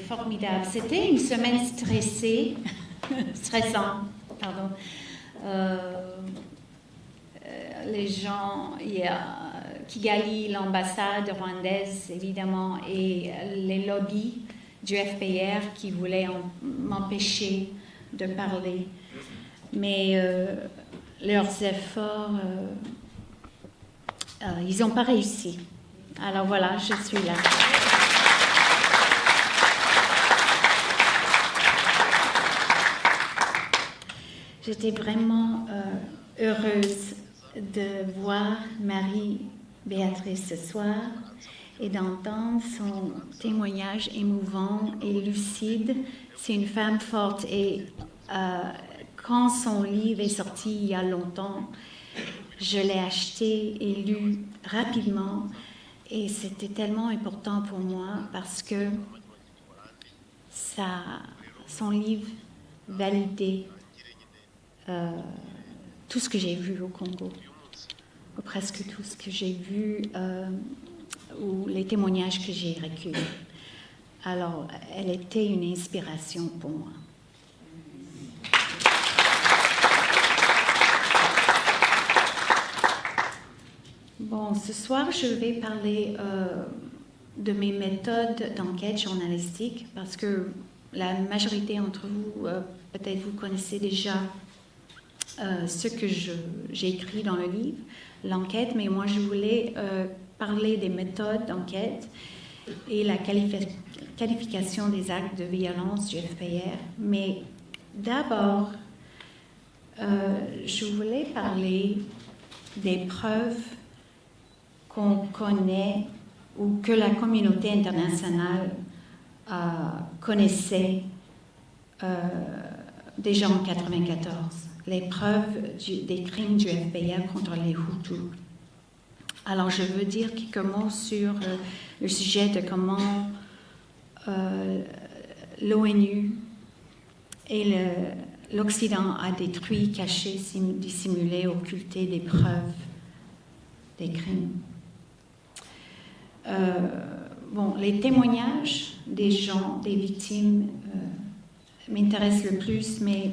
formidable. C'était une semaine stressante, pardon. Les gens, il y a Kigali, l'ambassade rwandaise, évidemment, et les lobbies du FPR qui voulaient m'empêcher de parler. Mais leurs efforts, ils n'ont pas réussi. Alors voilà, je suis là. J'étais vraiment heureuse de voir Marie-Béatrice ce soir et d'entendre son témoignage émouvant et lucide. C'est une femme forte et quand son livre est sorti il y a longtemps, je l'ai acheté et lu rapidement et c'était tellement important pour moi parce que son livre validait tout ce que j'ai vu au Congo, ou presque tout ce que j'ai vu, ou les témoignages que j'ai recueillis. Alors, elle était une inspiration pour moi. Bon, ce soir, je vais parler de mes méthodes d'enquête journalistique, parce que la majorité d'entre vous, peut-être vous connaissez déjà ce que j'ai écrit dans le livre, l'enquête, mais moi je voulais parler des méthodes d'enquête et la qualification des actes de violence du FPR. Mais d'abord, je voulais parler des preuves qu'on connaît ou que la communauté internationale connaissait déjà en 1994. Les preuves des crimes du FPR contre les Hutus. Alors, je veux dire quelques mots sur le sujet de comment l'ONU et l'Occident a détruit, caché, dissimulé, occulté des preuves des crimes. Bon, les témoignages des gens, des victimes, m'intéressent le plus, mais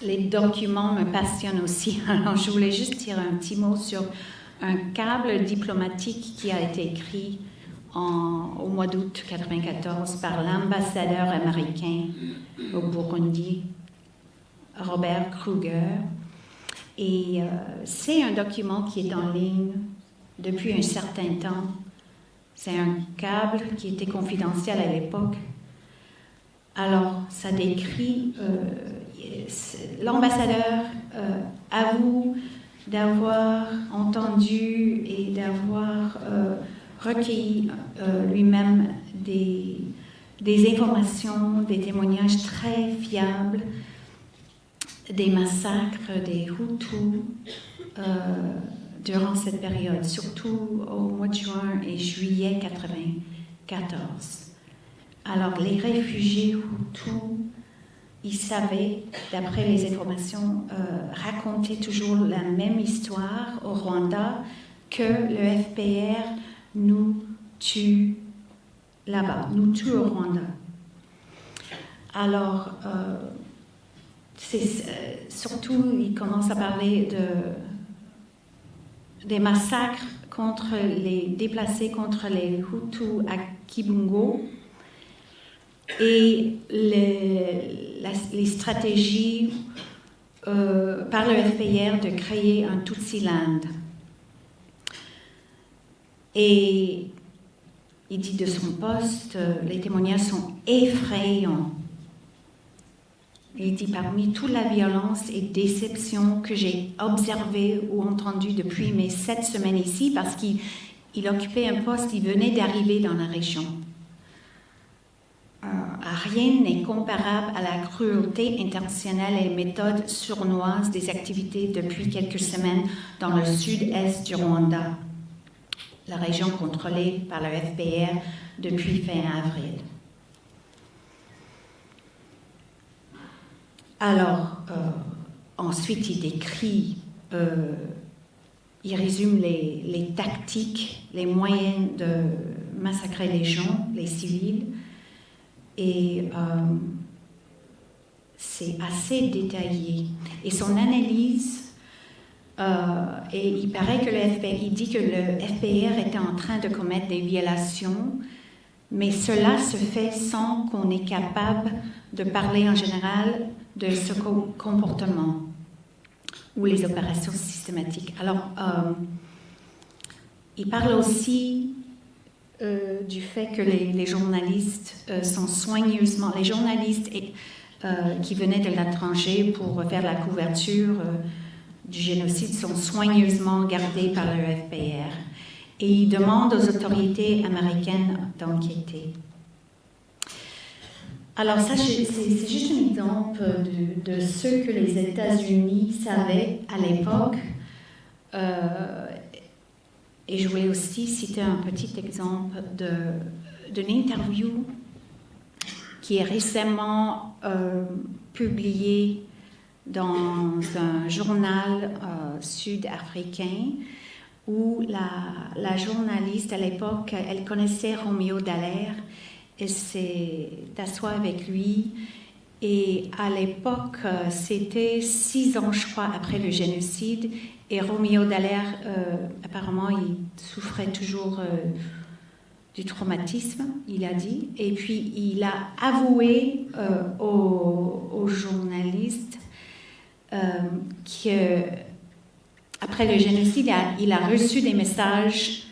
les documents me passionnent aussi. Alors, je voulais juste dire un petit mot sur un câble diplomatique qui a été écrit au mois d'août 1994 par l'ambassadeur américain au Burundi, Robert Kruger. Et c'est un document qui est en ligne depuis un certain temps. C'est un câble qui était confidentiel à l'époque. Alors, ça décrit... l'ambassadeur avoue d'avoir entendu et d'avoir recueilli lui-même des informations, des témoignages très fiables des massacres des Hutus durant cette période, surtout au mois de juin et juillet 1994. Alors, les réfugiés Hutus, ils savaient, d'après les informations, raconter toujours la même histoire au Rwanda, que le FPR nous tue là-bas, nous tue au Rwanda. Alors, surtout, ils commencent à parler des massacres contre les déplacés, contre les Hutus à Kibungo, et les stratégies par le FPR de créer un Tutsi-land. Et il dit de son poste, les témoignages sont effrayants. Il dit parmi toute la violence et déception que j'ai observée ou entendue depuis mes 7 semaines ici, parce qu'il occupait un poste, il venait d'arriver dans la région. Rien n'est comparable à la cruauté intentionnelle et méthodes sournoises des activités depuis quelques semaines dans le sud-est du Rwanda, la région contrôlée par le FPR depuis fin avril. Alors, ensuite, il décrit, il résume les tactiques, les moyens de massacrer les gens, les civils, Et c'est assez détaillé. Et son analyse, et il paraît que il dit que le FPR était en train de commettre des violations, mais cela se fait sans qu'on est capable de parler en général de ce comportement ou les opérations systématiques. Alors, il parle aussi du fait que les journalistes sont soigneusement, les journalistes qui venaient de l'étranger pour faire la couverture du génocide sont soigneusement gardés par le FPR. Et il demande aux autorités américaines d'enquêter. Alors ça, c'est juste un exemple de ce que les États-Unis savaient à l'époque. Et je voulais aussi citer un petit exemple d'une interview qui est récemment publiée dans un journal sud-africain où la journaliste à l'époque, elle connaissait Roméo Dallaire. Elle s'est asseoie avec lui et à l'époque, c'était 6 ans, je crois, après le génocide et Roméo Dallaire, apparemment, il souffrait toujours du traumatisme, il a dit, et puis il a avoué aux journalistes qu'après le génocide, il a reçu des messages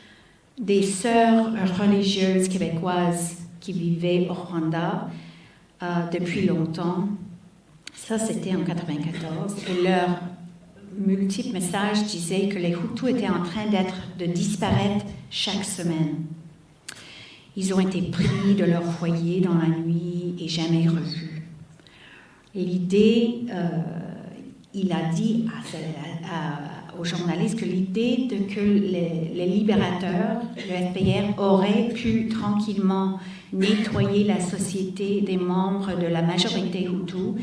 des sœurs religieuses québécoises qui vivaient au Rwanda depuis longtemps. Ça, c'était en 1994. Et leurs multiples messages disaient que les Hutus étaient en train de disparaître chaque semaine. Ils ont été pris de leur foyer dans la nuit et jamais revus. L'idée, il a dit aux journalistes que l'idée que les libérateurs, le FPR, auraient pu tranquillement nettoyer la société des membres de la majorité Hutu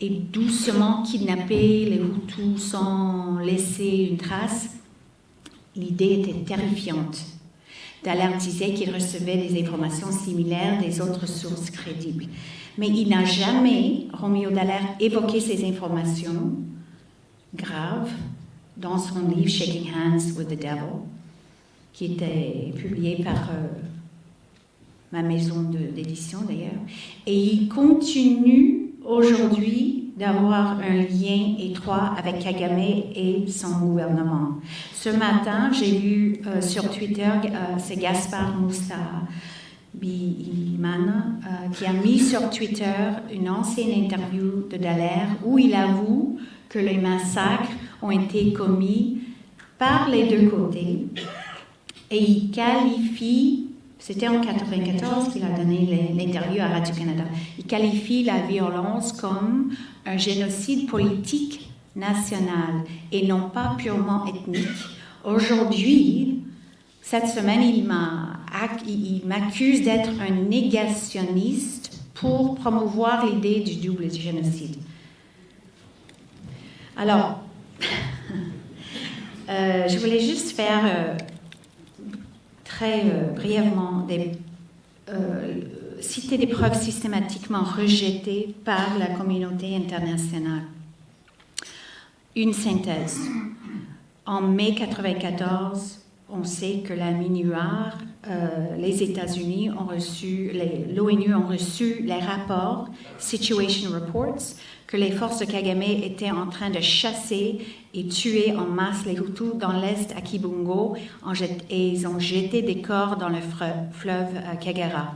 et doucement kidnapper les Hutus sans laisser une trace, l'idée était terrifiante. Dallaire disait qu'il recevait des informations similaires des autres sources crédibles. Mais il n'a jamais, Roméo Dallaire, évoqué ces informations graves dans son livre « Shaking Hands with the Devil », qui était publié par ma maison d'édition d'ailleurs. Et il continue aujourd'hui d'avoir un lien étroit avec Kagame et son gouvernement. Ce matin, j'ai lu sur Twitter, c'est Gaspard Moussa Bimana qui a mis sur Twitter une ancienne interview de Dallaire où il avoue que les massacres ont été commis par les deux côtés et il qualifie, c'était en 1994 qu'il a donné l'interview à Radio-Canada, il qualifie la violence comme un génocide politique national et non pas purement ethnique. Aujourd'hui, cette semaine, il m'accuse d'être un négationniste pour promouvoir l'idée du double génocide. Alors, je voulais juste faire très brièvement citer des preuves systématiquement rejetées par la communauté internationale. Une synthèse. En mai 1994, on sait que la MINUAR, les États-Unis ont reçu, l'ONU ont reçu les rapports, Situation Reports, que les forces de Kagame étaient en train de chasser et tuer en masse les Hutus dans l'est à Kibungo et ils ont jeté des corps dans le fleuve Kagera.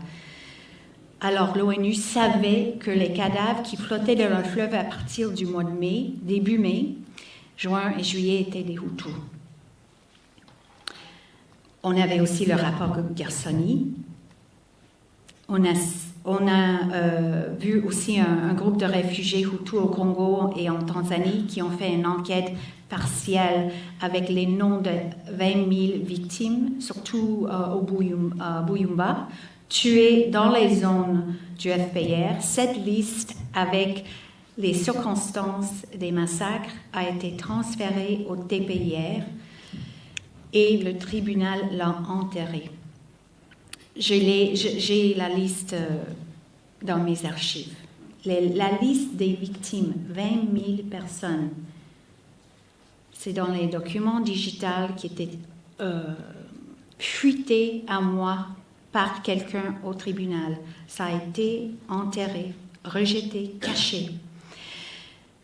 Alors l'ONU savait que les cadavres qui flottaient dans le fleuve à partir du mois de mai, début mai, juin et juillet étaient des Hutus. On avait aussi le rapport Gersony. On a vu aussi un groupe de réfugiés Hutus au Congo et en Tanzanie qui ont fait une enquête partielle avec les noms de 20 000 victimes, surtout au Buyumba, tuées dans les zones du FPR. Cette liste avec les circonstances des massacres a été transférée au TPIR et le tribunal l'a enterré. J'ai la liste dans mes archives. La liste des victimes, 20 000 personnes, c'est dans les documents digitaux qui étaient fuités à moi par quelqu'un au tribunal. Ça a été enterré, rejeté, caché.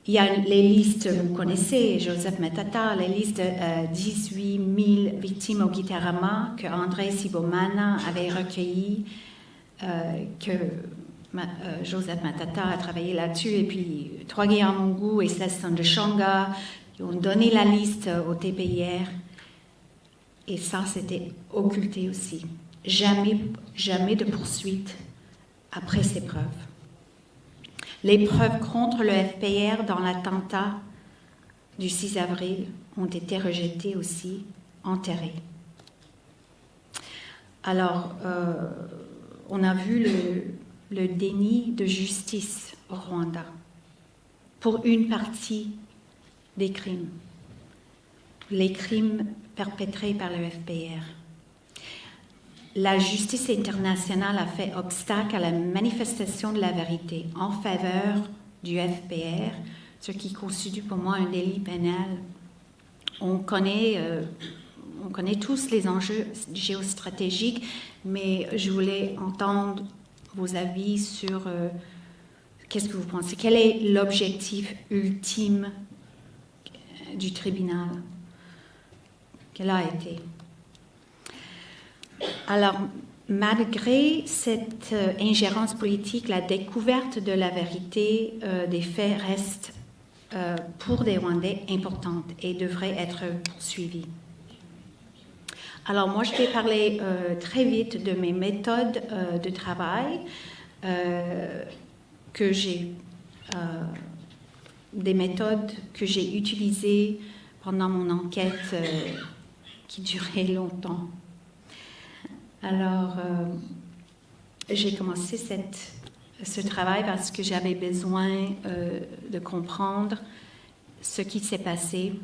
Il y a les listes, vous connaissez, Joseph Matata, les listes de 18 000 victimes au Gitarama que André Sibomana avait recueillies, que Joseph Matata a travaillé là-dessus, et puis Twagi Amungu et Sesson de Shonga ont donné la liste au TPIR, et ça, c'était occulté aussi. Jamais de poursuite après ces preuves. Les preuves contre le FPR dans l'attentat du 6 avril ont été rejetées aussi, enterrées. Alors, on a vu le déni de justice au Rwanda pour une partie des crimes, les crimes perpétrés par le FPR. La justice internationale a fait obstacle à la manifestation de la vérité en faveur du FPR, ce qui constitue pour moi un délit pénal. On connaît tous les enjeux géostratégiques, mais je voulais entendre vos avis sur qu'est-ce que vous pensez. Quel est l'objectif ultime du tribunal? Quel a été? Alors, malgré cette ingérence politique, la découverte de la vérité des faits reste pour des Rwandais importante et devrait être poursuivie. Alors, moi, je vais parler très vite de mes méthodes de travail des méthodes que j'ai utilisées pendant mon enquête qui durait longtemps. Alors, j'ai commencé ce travail parce que j'avais besoin de comprendre ce qui s'est passé.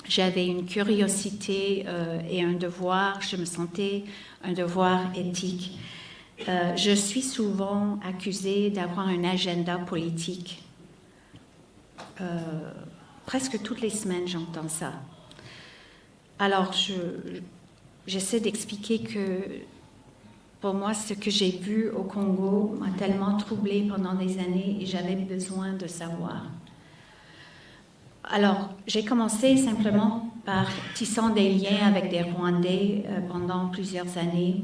J'avais une curiosité et un devoir, je me sentais un devoir éthique. Je suis souvent accusée d'avoir un agenda politique. Presque toutes les semaines, j'entends ça. Alors, j'essaie d'expliquer que pour moi, ce que j'ai vu au Congo m'a tellement troublée pendant des années et j'avais besoin de savoir. Alors, j'ai commencé simplement par tissant des liens avec des Rwandais pendant plusieurs années.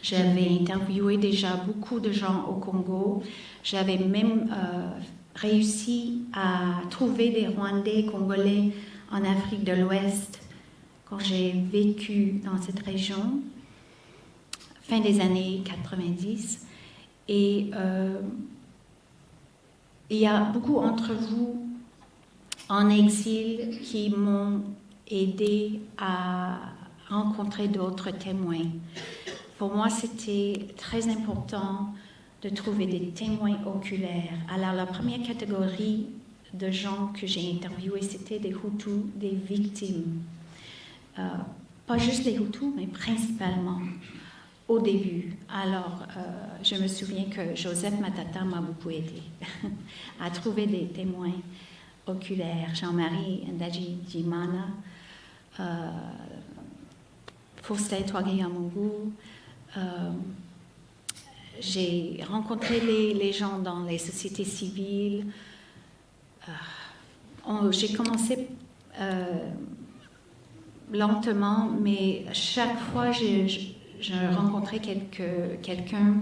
J'avais interviewé déjà beaucoup de gens au Congo. J'avais même réussi à trouver des Rwandais congolais en Afrique de l'Ouest quand j'ai vécu dans cette région, fin des années 90. Et il y a beaucoup d'entre vous en exil qui m'ont aidé à rencontrer d'autres témoins. Pour moi, c'était très important de trouver des témoins oculaires. Alors, la première catégorie de gens que j'ai interviewés, c'était des Hutus, des victimes. Pas juste les Hutus, mais principalement au début. Alors, je me souviens que Joseph Matata m'a beaucoup aidé à trouver des témoins oculaires. Jean-Marie Ndaji Jimana, Faustin Twagi Amungu. J'ai rencontré les gens dans les sociétés civiles. J'ai commencé lentement, mais chaque fois je rencontrais quelqu'un,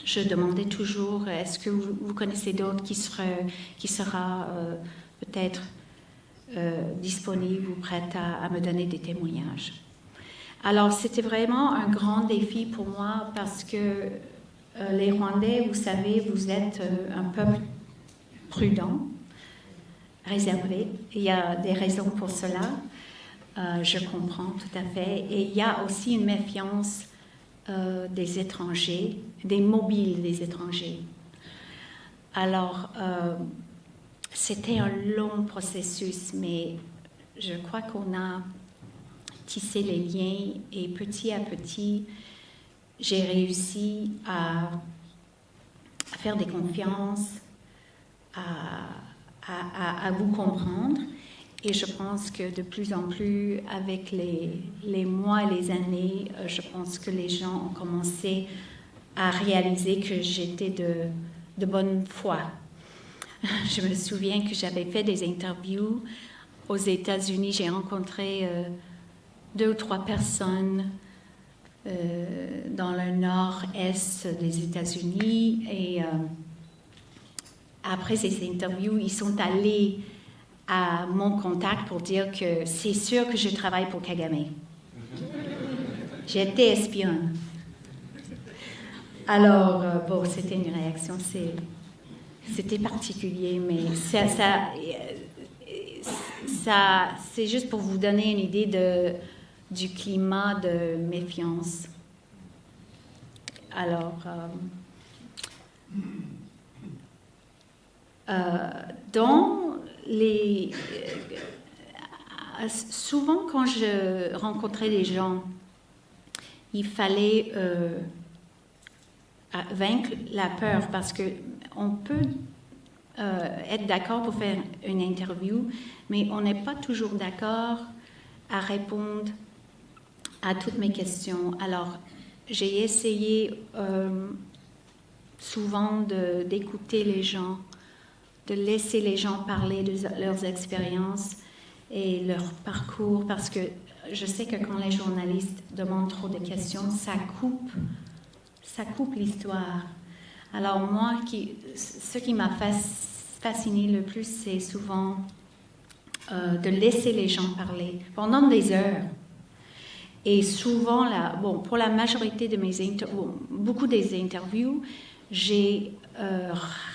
je demandais toujours, est-ce que vous connaissez d'autres qui sera peut-être disponible ou prête à me donner des témoignages. Alors, c'était vraiment un grand défi pour moi parce que les Rwandais, vous savez, vous êtes un peuple prudent, réservé. Il y a des raisons pour cela. Je comprends tout à fait. Et il y a aussi une méfiance des étrangers, des mobiles des étrangers. Alors, c'était un long processus, mais je crois qu'on a tissé les liens et petit à petit, j'ai réussi à faire des confiances, à vous comprendre. Et je pense que de plus en plus, avec les mois et les années, je pense que les gens ont commencé à réaliser que j'étais de bonne foi. Je me souviens que j'avais fait des interviews aux États-Unis. J'ai rencontré 2 ou 3 personnes dans le nord-est des États-Unis. Et après ces interviews, ils sont allés à mon contact pour dire que c'est sûr que je travaille pour Kagame. J'étais espionne. Alors, bon, c'était une réaction, c'était particulier, mais ça, c'est juste pour vous donner une idée du climat de méfiance. Alors, souvent quand je rencontrais des gens, il fallait vaincre la peur, parce que on peut être d'accord pour faire une interview, mais on n'est pas toujours d'accord à répondre à toutes mes questions. Alors, j'ai essayé souvent d'écouter les gens, de laisser les gens parler de leurs expériences et leur parcours, parce que je sais que quand les journalistes demandent trop de questions, ça coupe l'histoire. Alors moi, ce qui m'a fasciné le plus, c'est souvent de laisser les gens parler pendant des heures. Et souvent, pour la majorité de beaucoup des interviews, j'ai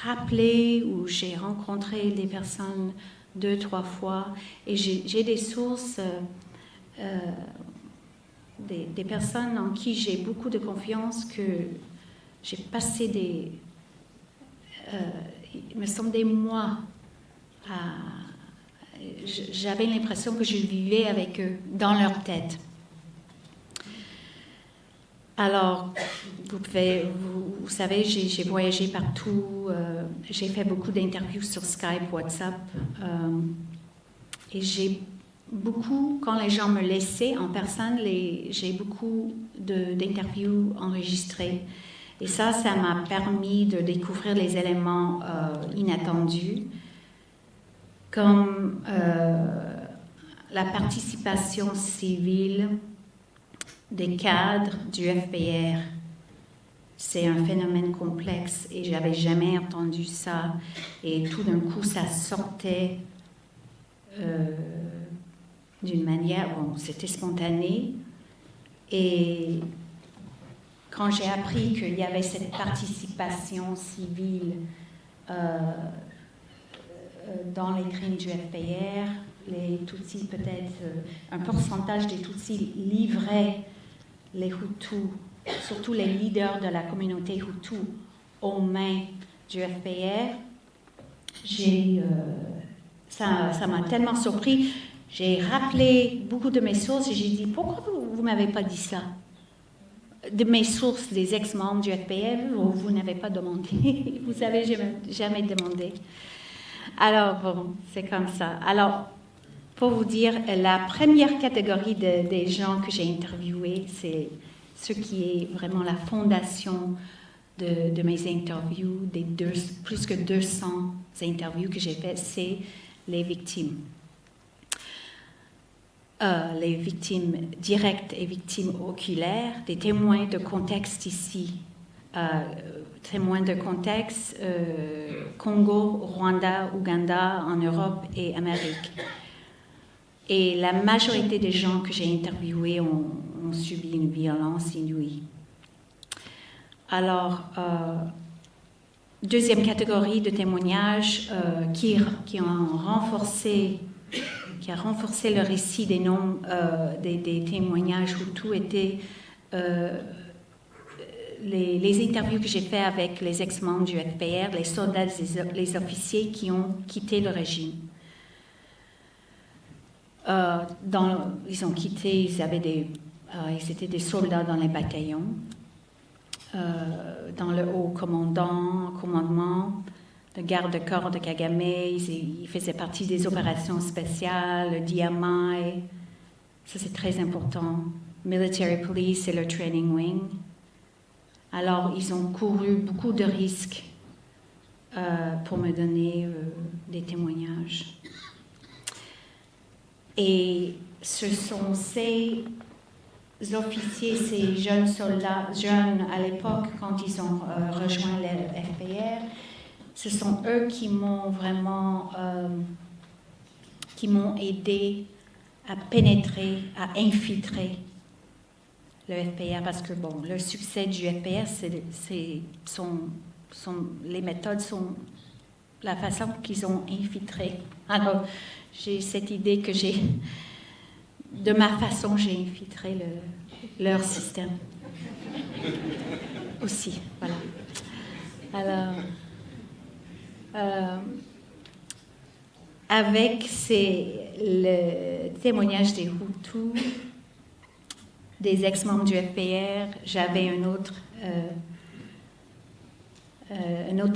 rappelé ou j'ai rencontré des personnes 2, 3 fois, et j'ai des sources, des personnes en qui j'ai beaucoup de confiance, que j'ai passé il me semble des mois j'avais l'impression que je vivais avec eux, dans leur tête. Alors, vous savez, j'ai voyagé partout, j'ai fait beaucoup d'interviews sur Skype, WhatsApp, et j'ai beaucoup, quand les gens me laissaient en personne, j'ai beaucoup d'interviews enregistrées. Et ça m'a permis de découvrir les éléments inattendus, comme la participation civile des cadres du FPR. C'est un phénomène complexe et j'avais jamais entendu ça. Et tout d'un coup, ça sortait d'une manière, c'était spontané. Et quand j'ai appris qu'il y avait cette participation civile dans les crimes du FPR, les Tutsis, peut-être un pourcentage des Tutsis livraient les Hutus, surtout les leaders de la communauté Hutu, aux mains du FPR. Ça m'a tellement surpris. J'ai rappelé beaucoup de mes sources et j'ai dit, pourquoi vous ne m'avez pas dit ça? De mes sources, des ex-membres du FPR, vous n'avez pas demandé. Vous n'avez jamais demandé. Alors, bon, c'est comme ça. Alors, pour vous dire, la première catégorie des gens que j'ai interviewés, c'est ce qui est vraiment la fondation de mes interviews, plus que 200 interviews que j'ai faites, c'est les victimes. Les victimes directes et victimes oculaires, des témoins de contexte ici. Témoins de contexte, Congo, Rwanda, Ouganda, en Europe et Amérique. Et la majorité des gens que j'ai interviewés ont subi une violence inouïe. Alors, deuxième catégorie de témoignages qui a renforcé le récit des noms des témoignages Hutus étaient les interviews que j'ai faites avec les ex-membres du FPR, les soldats, les officiers qui ont quitté le régime. Ils ont quitté, ils étaient des soldats dans les bataillons. dans le haut commandement, le garde-corps de Kagame. Il faisait partie des opérations spéciales, le DMI. Ça, c'est très important. Military Police et le Training Wing. Alors, ils ont couru beaucoup de risques pour me donner des témoignages. Et ce sont ces officiers, ces jeunes soldats, jeunes à l'époque, quand ils ont rejoint le FPR, ce sont eux qui m'ont vraiment, qui m'ont aidé à pénétrer, à infiltrer le FPR, parce que bon, le succès du FPR, les méthodes sont la façon qu'ils ont infiltré. Alors, j'ai cette idée que de ma façon, j'ai infiltré leur système aussi. Voilà. Alors, avec le témoignage des Hutus, des ex-membres du FPR, j'avais un autre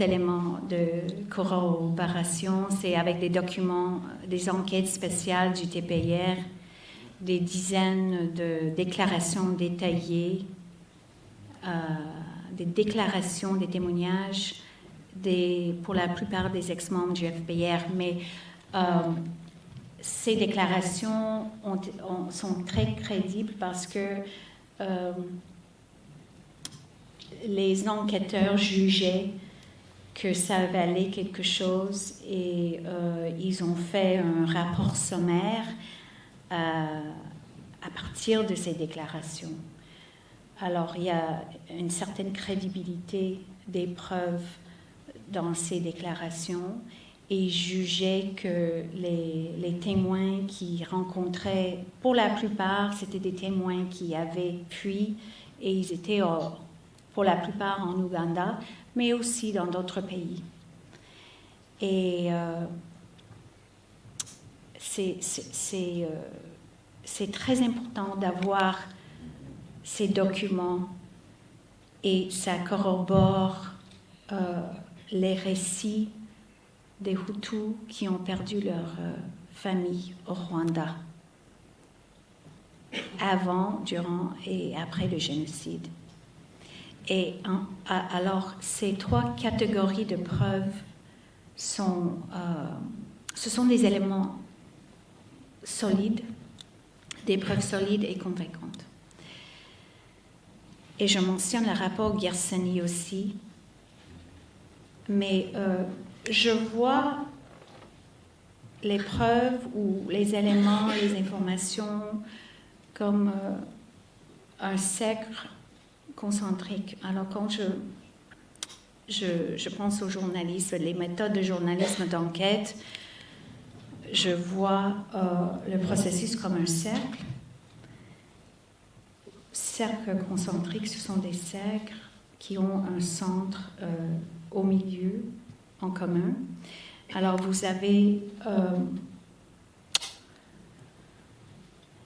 élément de corroboration, c'est avec des documents, des enquêtes spéciales du TPR, des dizaines de déclarations détaillées, des déclarations, des témoignages, pour la plupart des ex-membres du FPR, mais ces déclarations sont très crédibles parce que les enquêteurs jugeaient que ça valait quelque chose et ils ont fait un rapport sommaire à partir de ces déclarations. Alors, il y a une certaine crédibilité des preuves dans ces déclarations et jugeaient que les témoins qui rencontraient, pour la plupart, c'était des témoins qui avaient fui et ils étaient pour la plupart en Ouganda, mais aussi dans d'autres pays. Et c'est très important d'avoir ces documents et ça corrobore les récits des Hutus qui ont perdu leur famille au Rwanda, avant, durant et après le génocide. Et alors, ces trois catégories de preuves ce sont des éléments solides, des preuves solides et convaincantes. Et je mentionne le rapport Gersony aussi, mais je vois les preuves ou les éléments, les informations comme un cercle concentrique. Alors quand je pense au journalisme, les méthodes de journalisme d'enquête, je vois le processus comme un cercle. Cercles concentriques, ce sont des cercles qui ont un centre au milieu, en commun. Alors, vous avez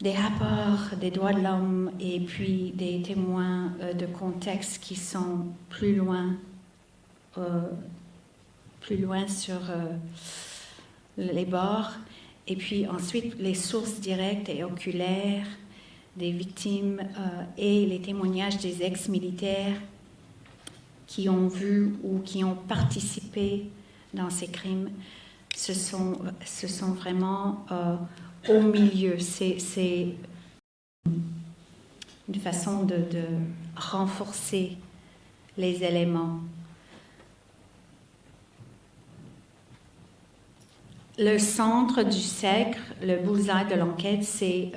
des rapports des droits de l'homme et puis des témoins de contexte qui sont plus loin sur les bords. Et puis ensuite, les sources directes et oculaires des victimes et les témoignages des ex-militaires qui ont vu ou qui ont participé dans ces crimes, ce sont vraiment au milieu. C'est une façon de renforcer les éléments. Le centre du cercle, le bullseye de l'enquête, c'est...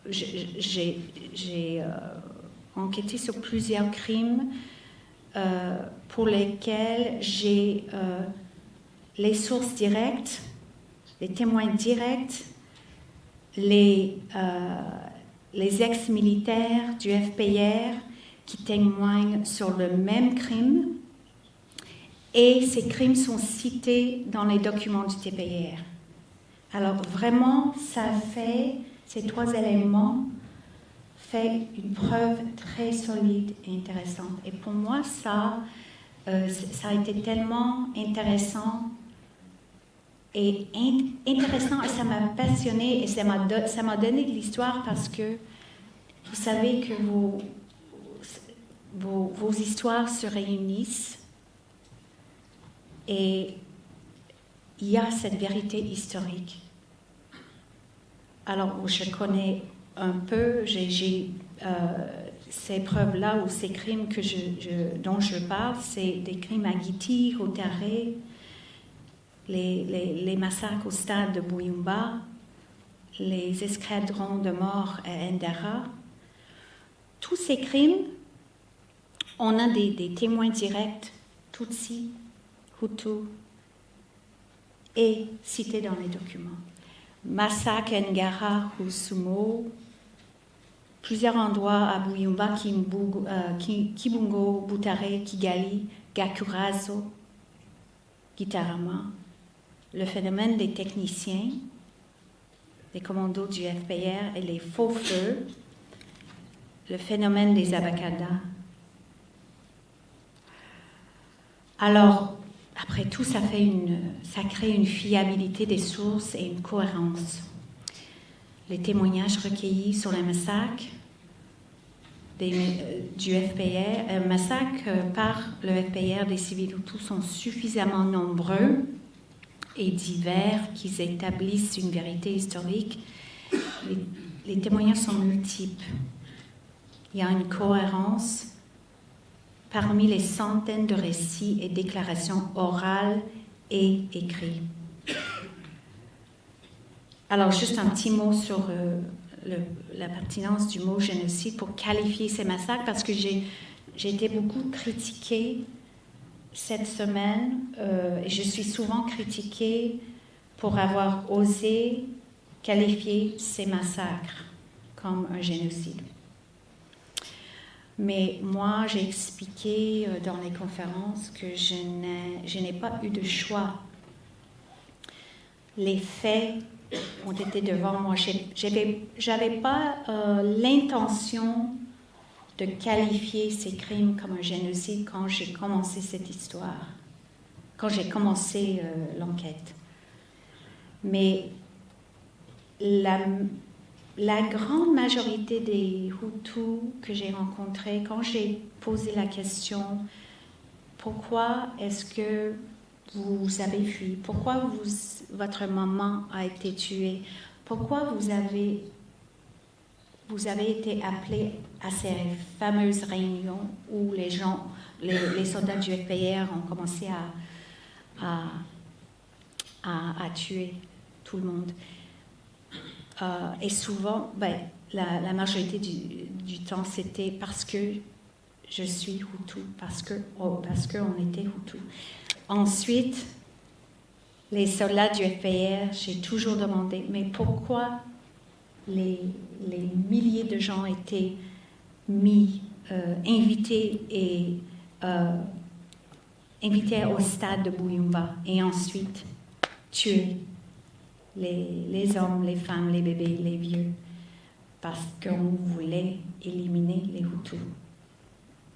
j'ai enquêté sur plusieurs crimes pour lesquels j'ai les sources directes, les témoins directs, les ex-militaires du FPR qui témoignent sur le même crime, et ces crimes sont cités dans les documents du TPR. Alors vraiment, ces trois éléments fait une preuve très solide et intéressante. Et pour moi, ça a été tellement intéressant et ça m'a passionnée et ça m'a donné de l'histoire parce que vous savez que vos histoires se réunissent et il y a cette vérité historique. Alors, je connais un peu, ces preuves-là ou ces crimes dont je parle, c'est des crimes à Giti, Rotare, les massacres au stade de Buyumba, les escadrons de mort à Ndara. Tous ces crimes, on a des témoins directs, Tutsi, Hutu, et cités dans les documents. Massacre Ngara, Husumo, plusieurs endroits à Buyumba, Kibungo, Butare, Kigali, Gakurazo, Gitarama. Le phénomène des techniciens, des commandos du FPR et les faux feux, le phénomène des abacadas. Alors, après tout, ça crée une fiabilité des sources et une cohérence. Les témoignages recueillis sur les massacres du FPR, par le FPR des civils Hutus sont suffisamment nombreux et divers qu'ils établissent une vérité historique. Les témoignages sont multiples. Il y a une cohérence parmi les centaines de récits et déclarations orales et écrites. Alors, juste un petit mot sur la pertinence du mot génocide pour qualifier ces massacres, parce que j'ai été beaucoup critiquée cette semaine, et je suis souvent critiquée pour avoir osé qualifier ces massacres comme un génocide. Mais moi, j'ai expliqué dans les conférences que je n'ai pas eu de choix. Les faits ont été devant moi. J'avais pas l'intention de qualifier ces crimes comme un génocide quand j'ai commencé cette histoire, quand j'ai commencé l'enquête. Mais la grande majorité des Hutus que j'ai rencontrés, quand j'ai posé la question « Pourquoi est-ce que vous avez fui? Pourquoi votre maman a été tuée? Pourquoi vous avez été appelé à ces fameuses réunions où les soldats du FPR ont commencé à tuer tout le monde ?» Et souvent, la majorité du temps, c'était parce que je suis Hutu, parce qu'on était Hutu. Ensuite, les soldats du FPR, j'ai toujours demandé, mais pourquoi les milliers de gens étaient invités au stade de Buyumba et ensuite tués? Les hommes, les femmes, les bébés, les vieux, parce qu'on voulait éliminer les Hutus,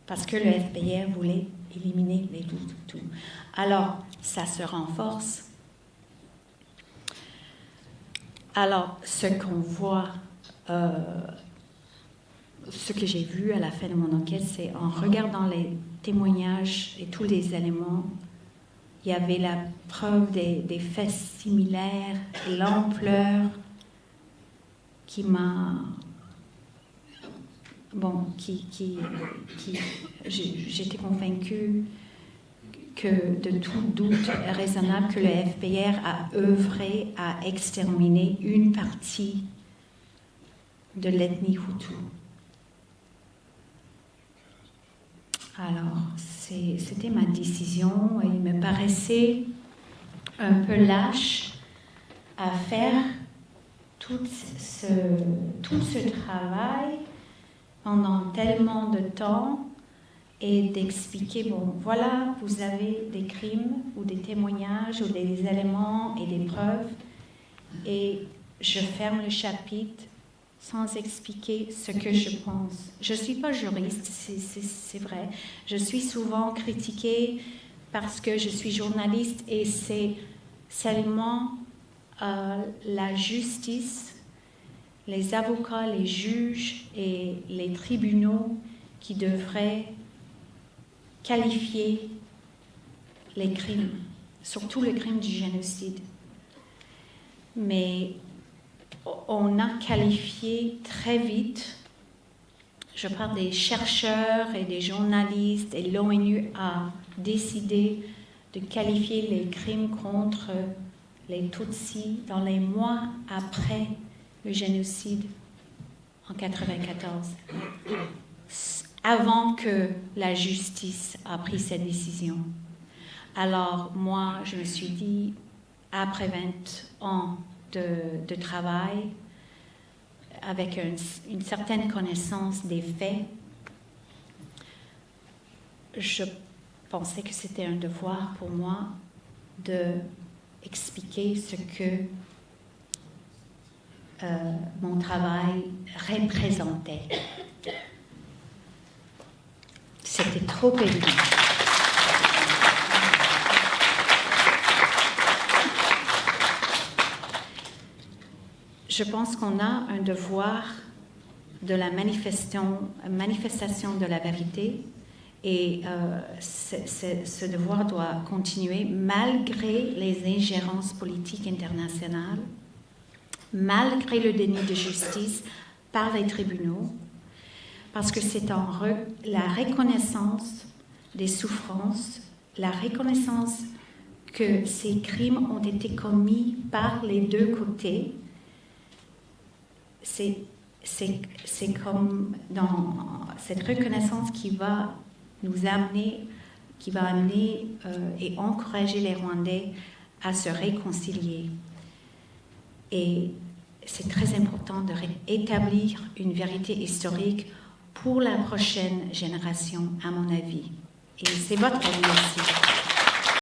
parce que le FPR voulait éliminer les Hutus. Alors, ça se renforce. Alors, ce qu'on voit, ce que j'ai vu à la fin de mon enquête, c'est en regardant les témoignages et tous les éléments, il y avait la preuve des faits similaires, l'ampleur qui m'a... j'étais convaincue que de tout doute raisonnable que le FPR a œuvré à exterminer une partie de l'ethnie Hutu. Alors, c'était ma décision. Il me paraissait un peu lâche à faire tout ce travail pendant tellement de temps et d'expliquer, bon, voilà, vous avez des crimes ou des témoignages ou des éléments et des preuves et je ferme le chapitre sans expliquer ce que je pense. Je ne suis pas juriste, c'est vrai. Je suis souvent critiquée parce que je suis journaliste et c'est seulement la justice, les avocats, les juges et les tribunaux qui devraient qualifier les crimes, surtout le crime du génocide. Mais on a qualifié très vite, je parle des chercheurs et des journalistes, et l'ONU a décidé de qualifier les crimes contre les Tutsis dans les mois après le génocide en 1994, avant que la justice a pris cette décision. Alors moi, je me suis dit, après 20 ans de travail, avec une certaine connaissance des faits, je pensais que c'était un devoir pour moi d'expliquer ce que mon travail représentait. C'était trop évident. Je pense qu'on a un devoir de la manifestation de la vérité et ce devoir doit continuer malgré les ingérences politiques internationales, malgré le déni de justice par les tribunaux, parce que c'est la reconnaissance des souffrances, la reconnaissance que ces crimes ont été commis par les deux côtés. C'est comme dans cette reconnaissance qui va nous amener, et encourager les Rwandais à se réconcilier. Et c'est très important de rétablir une vérité historique pour la prochaine génération, à mon avis. Et c'est votre avis aussi.